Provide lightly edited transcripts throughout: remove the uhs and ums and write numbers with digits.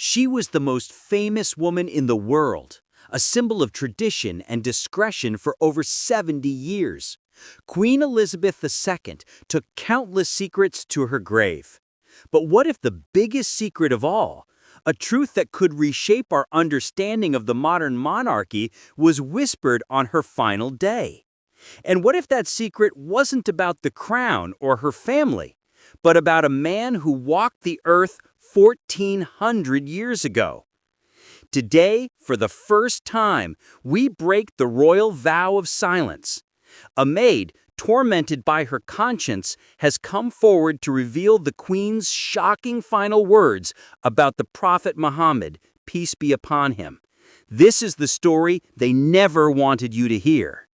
She was the most famous woman in the world, a symbol of tradition and discretion for over 70 years. Queen Elizabeth II took countless secrets to her grave. But what if the biggest secret of all, a truth that could reshape our understanding of the modern monarchy, was whispered on her final day? And what if that secret wasn't about the crown or her family, but about a man who walked the earth 1,400 years ago? Today, for the first time, we break the royal vow of silence. A maid, tormented by her conscience, has come forward to reveal the Queen's shocking final words about the Prophet Muhammad, peace be upon him. This is the story they never wanted you to hear.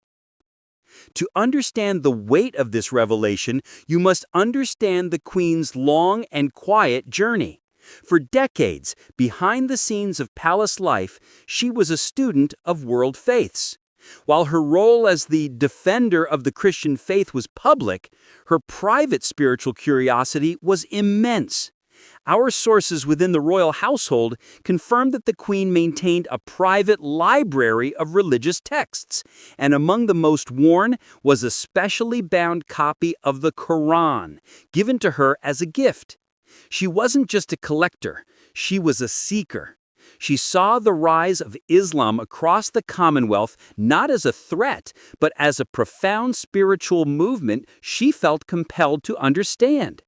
To understand the weight of this revelation, you must understand the Queen's long and quiet journey. For decades, behind the scenes of palace life, she was a student of world faiths. While her role as the defender of the Christian faith was public, her private spiritual curiosity was immense. Our sources within the royal household confirm that the Queen maintained a private library of religious texts, and among the most worn was a specially bound copy of the Quran, given to her as a gift. She wasn't just a collector, she was a seeker. She saw the rise of Islam across the Commonwealth not as a threat, but as a profound spiritual movement she felt compelled to understand.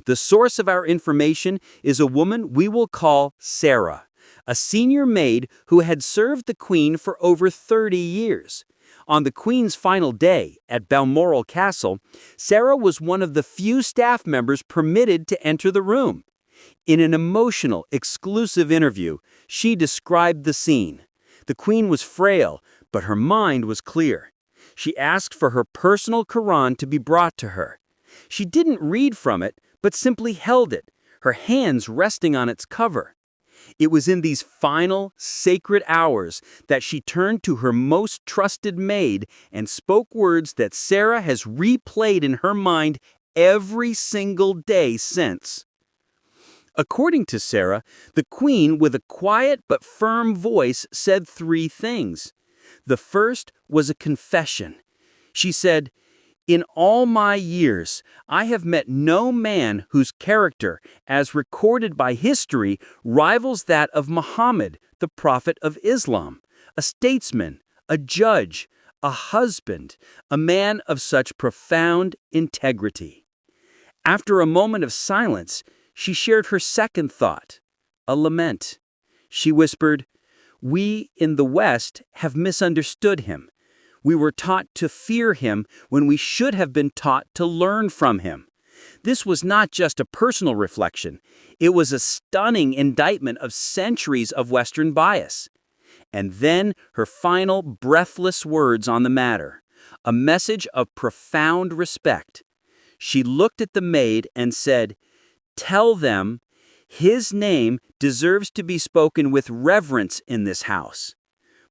The source of our information is a woman we will call Sarah, a senior maid who had served the Queen for over 30 years. On the Queen's final day at Balmoral Castle, Sarah was one of the few staff members permitted to enter the room. In an emotional, exclusive interview, she described the scene. The Queen was frail, but her mind was clear. She asked for her personal Quran to be brought to her. She didn't read from it, but simply held it, her hands resting on its cover. It was in these final, sacred hours that she turned to her most trusted maid and spoke words that Sarah has replayed in her mind every single day since. According to Sarah, the Queen, with a quiet but firm voice, said 3 things. The first was a confession. She said, "In all my years, I have met no man whose character, as recorded by history, rivals that of Muhammad, the Prophet of Islam, a statesman, a judge, a husband, a man of such profound integrity." After a moment of silence, she shared her second thought, a lament. She whispered, "We in the West have misunderstood him. We were taught to fear him when we should have been taught to learn from him." This was not just a personal reflection. It was a stunning indictment of centuries of Western bias. And then her final breathless words on the matter, a message of profound respect. She looked at the maid and said, "Tell them, his name deserves to be spoken with reverence in this house."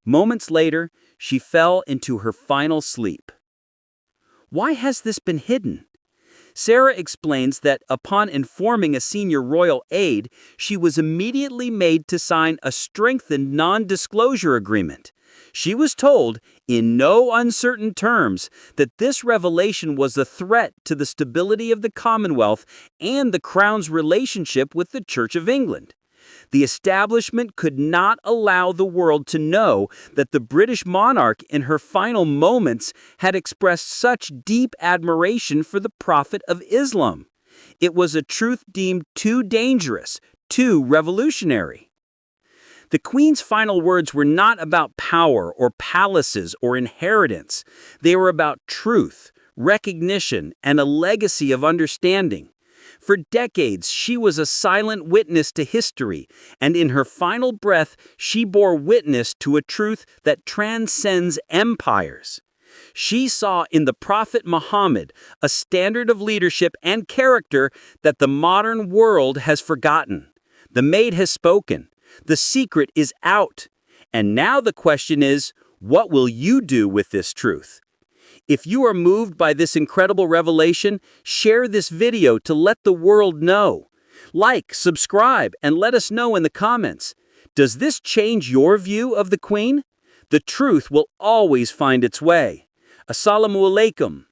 Moments later, she fell into her final sleep. Why has this been hidden? Sarah explains that upon informing a senior royal aide, she was immediately made to sign a strengthened non-disclosure agreement. She was told, in no uncertain terms, that this revelation was a threat to the stability of the Commonwealth and the Crown's relationship with the Church of England. The establishment could not allow the world to know that the British monarch in her final moments had expressed such deep admiration for the Prophet of Islam. It was a truth deemed too dangerous, too revolutionary. The Queen's final words were not about power or palaces or inheritance. They were about truth, recognition, and a legacy of understanding. For decades, she was a silent witness to history, and in her final breath, she bore witness to a truth that transcends empires. She saw in the Prophet Muhammad a standard of leadership and character that the modern world has forgotten. The maid has spoken. The secret is out. And now the question is, what will you do with this truth? If you are moved by this incredible revelation, share this video to let the world know. Like, subscribe, and let us know in the comments. Does this change your view of the Queen? The truth will always find its way. Assalamu alaikum.